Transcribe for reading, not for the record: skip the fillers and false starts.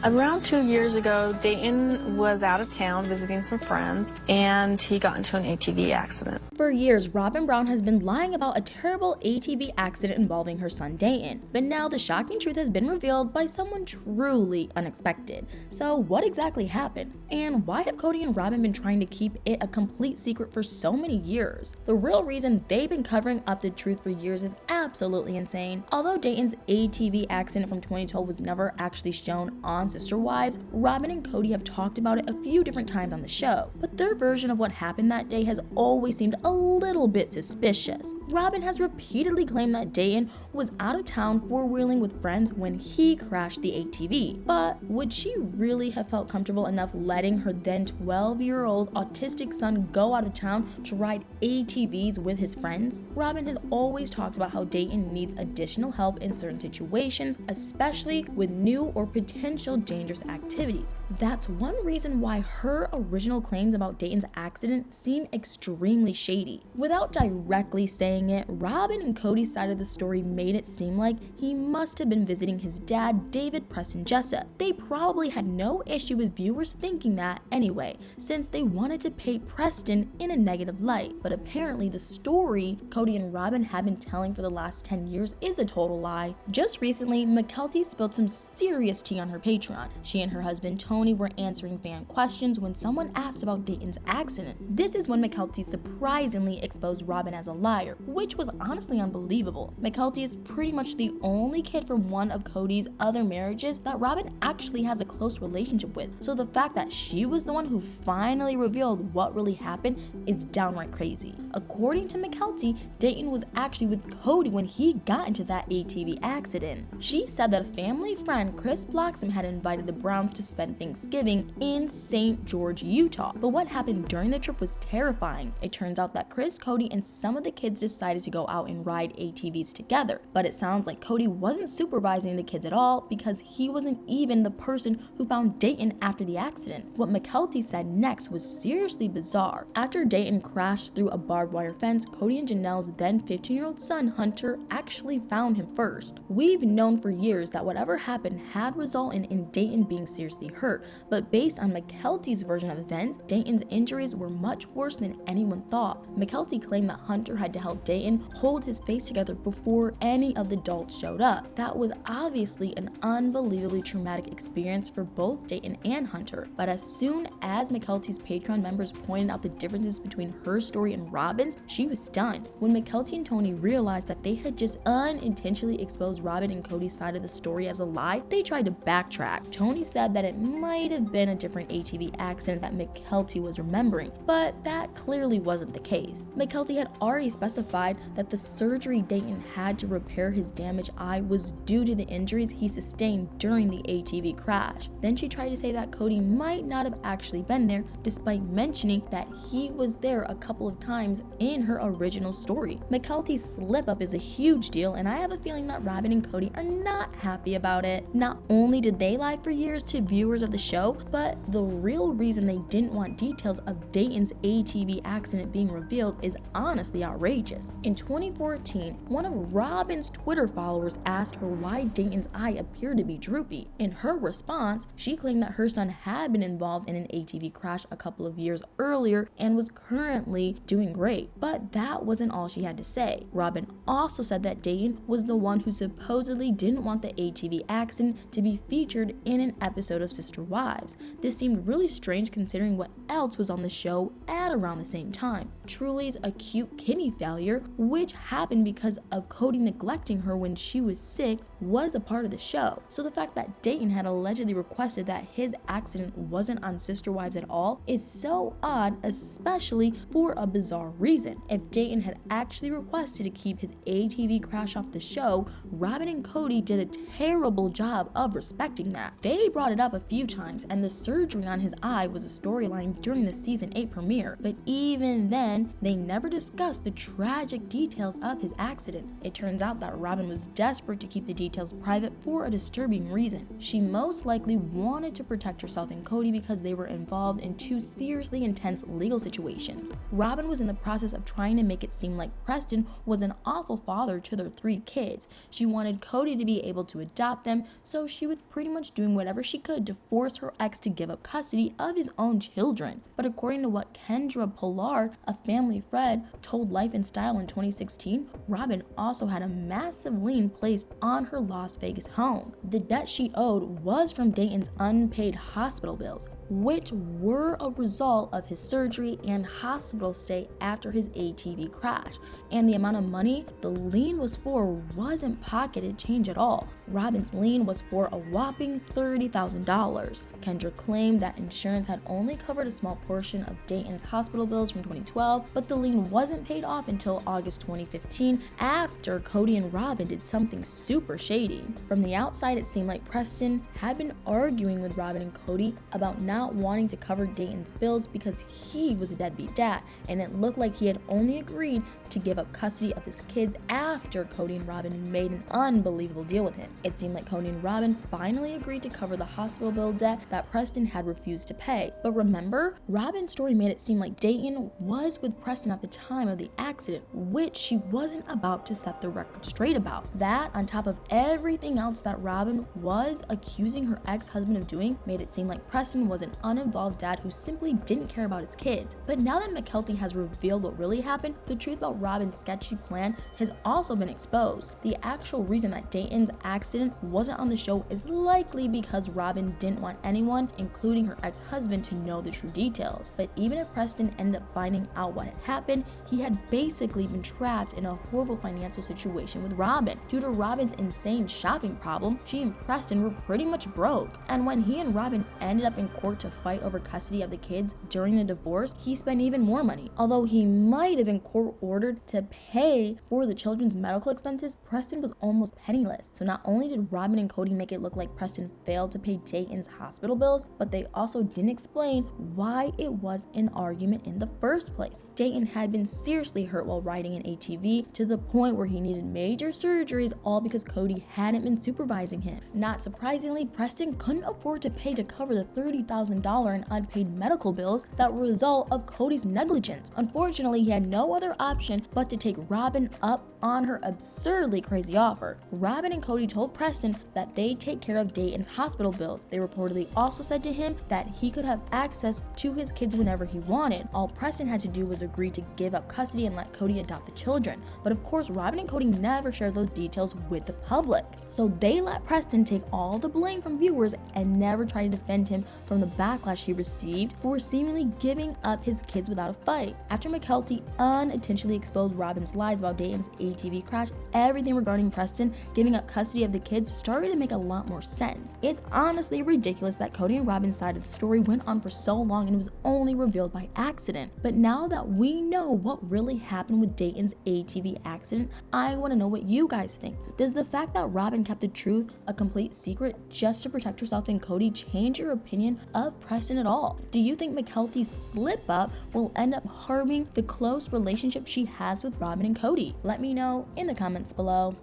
Around 2 years ago, Dayton was out of town visiting some friends, and he got into an ATV accident. For years, Robyn Brown has been lying about a terrible ATV accident involving her son Dayton, but now the shocking truth has been revealed by someone truly unexpected. So what exactly happened? And why have Kody and Robyn been trying to keep it a complete secret for so many years? The real reason they've been covering up the truth for years is absolutely insane. Although Dayton's ATV accident from 2012 was never actually shown on Sister Wives, Robyn and Kody have talked about it a few different times on the show, but their version of what happened that day has always seemed a little bit suspicious. Robyn has repeatedly claimed that Dayton was out of town four-wheeling with friends when he crashed the ATV, but would she really have felt comfortable enough letting her then 12-year-old autistic son go out of town to ride ATVs with his friends? Robyn has always talked about how Dayton needs additional help in certain situations, especially with new or potential dangerous activities. That's one reason why her original claims about Dayton's accident seem extremely shady. Without directly saying it, Robyn and Kody's side of the story made it seem like he must have been visiting his dad, David Preston Jessup. They probably had no issue with viewers thinking that anyway, since they wanted to paint Preston in a negative light. But apparently the story Kody and Robyn have been telling for the last 10 years is a total lie. Just recently, Mykelti spilled some serious tea on her Patreon. She and her husband Tony were answering fan questions when someone asked about Dayton's accident. This is when Mykelti surprisingly exposed Robyn as a liar, which was honestly unbelievable. Mykelti is pretty much the only kid from one of Kody's other marriages that Robyn actually has a close relationship with, so the fact that she was the one who finally revealed what really happened is downright crazy. According to Mykelti, Dayton was actually with Kody when he got into that ATV accident. She said that a family friend, Chris Bloxam, had invited the Browns to spend Thanksgiving in St. George, Utah, but what happened during the trip was terrifying. It turns out that Chris, Kody, and some of the kids decided to go out and ride ATVs together, but it sounds like Kody wasn't supervising the kids at all because he wasn't even the person who found Dayton after the accident. What Mykelti said next was seriously bizarre. After Dayton crashed through a barbed wire fence, Kody and Janelle's then 15-year-old son Hunter actually found him first. We've known for years that whatever happened had resulted in Dayton being seriously hurt, but based on Mykelti's version of events, Dayton's injuries were much worse than anyone thought. Mykelti claimed that Hunter had to help Dayton hold his face together before any of the adults showed up. That was obviously an unbelievably traumatic experience for both Dayton and Hunter, but as soon as Mykelti's Patreon members pointed out the differences between her story and Robyn's, she was stunned. When Mykelti and Tony realized that they had just unintentionally exposed Robyn and Kody's side of the story as a lie, they tried to backtrack. Tony said that it might have been a different ATV accident that Mykelti was remembering, but that clearly wasn't the case. Mykelti had already specified that the surgery Dayton had to repair his damaged eye was due to the injuries he sustained during the ATV crash. Then she tried to say that Kody might not have actually been there, despite mentioning that he was there a couple of times in her original story. Mykelti's slip up is a huge deal, and I have a feeling that Robyn and Kody are not happy about it. Not only did they lie for years to viewers of the show, but the real reason they didn't want details of Dayton's ATV accident being revealed is honestly outrageous. In 2014, one of Robyn's Twitter followers asked her why Dayton's eye appeared to be droopy. In her response, she claimed that her son had been involved in an ATV crash a couple of years earlier and was currently doing great, but that wasn't all she had to say. Robyn also said that Dayton was the one who supposedly didn't want the ATV accident to be featured in an episode of Sister Wives. This seemed really strange considering what else was on the show at around the same time. Truly's acute kidney failure, which happened because of Kody neglecting her when she was sick, was a part of the show. So the fact that Dayton had allegedly requested that his accident wasn't on Sister Wives at all is so odd, especially for a bizarre reason. If Dayton had actually requested to keep his ATV crash off the show, Robyn and Kody did a terrible job of respecting that. They brought it up a few times, and the surgery on his eye was a storyline during the season 8 premiere, but even then, they never discussed the tragic details of his accident. It turns out that Robyn was desperate to keep the details private for a disturbing reason. She most likely wanted to protect herself and Kody because they were involved in two seriously intense legal situations. Robyn was in the process of trying to make it seem like Preston was an awful father to their 3 kids. She wanted Kody to be able to adopt them, so she was pretty much doing whatever she could to force her ex to give up custody of his own children. But according to what Kendra Pollard, a family friend, told Life and Style in 2016, Robyn also had a massive lien placed on her Las Vegas home. The debt she owed was from Dayton's unpaid hospital bills, which were a result of his surgery and hospital stay after his ATV crash. And the amount of money the lien was for wasn't pocketed change at all. Robyn's lien was for a whopping $30,000. Kendra claimed that insurance had only covered a small portion of Dayton's hospital bills from 2012, but the lien wasn't paid off until August 2015 after Kody and Robyn did something super shady. From the outside, it seemed like Preston had been arguing with Robyn and Kody about not wanting to cover Dayton's bills because he was a deadbeat dad, and it looked like he had only agreed to give up custody of his kids after Kody and Robyn made an unbelievable deal with him. It seemed like Kody and Robyn finally agreed to cover the hospital bill debt that Preston had refused to pay. But remember, Robyn's story made it seem like Dayton was with Preston at the time of the accident, which she wasn't about to set the record straight about. That, on top of everything else that Robyn was accusing her ex-husband of doing, made it seem like Preston was an uninvolved dad who simply didn't care about his kids. But now that Mykelti has revealed what really happened, the truth about Robyn's sketchy plan has also been exposed. The actual reason that Dayton's accident wasn't on the show is likely because Robyn didn't want anyone, including her ex-husband, to know the true details. But even if Preston ended up finding out what had happened, he had basically been trapped in a horrible financial situation with Robyn. Due to Robyn's insane shopping problem, she and Preston were pretty much broke. And when he and Robyn ended up in court to fight over custody of the kids during the divorce, he spent even more money. Although he might have been court-ordered to pay for the children's medical expenses, Preston was almost penniless. So not only did Robyn and Kody make it look like Preston failed to pay Dayton's hospital bills, but they also didn't explain why it was an argument in the first place. Dayton had been seriously hurt while riding an ATV to the point where he needed major surgeries, all because Kody hadn't been supervising him. Not surprisingly, Preston couldn't afford to pay to cover the $30,000 in unpaid medical bills that were a result of Kody's negligence. Unfortunately, he had no other option but to take Robyn up on her absurdly crazy offer. Robyn and Kody told Preston that they'd take care of Dayton's hospital bills. They reportedly also said to him that he could have access to his kids whenever he wanted. All Preston had to do was agree to give up custody and let Kody adopt the children. But of course, Robyn and Kody never shared those details with the public. So they let Preston take all the blame from viewers and never tried to defend him from the backlash he received for seemingly giving up his kids without a fight. After Mykelti unintentionally exposed Robyn's lies about Dayton's ATV crash, everything regarding Preston giving up custody of the kids started to make a lot more sense. It's honestly ridiculous that Kody and Robyn's side of the story went on for so long and was only revealed by accident. But now that we know what really happened with Dayton's ATV accident, I want to know what you guys think. Does the fact that Robyn kept the truth a complete secret just to protect herself and Kody change your opinion of Preston at all? Do you think Mykelti's slip up will end up harming the close relationship she has with Robyn and Kody? Let me know in the comments below.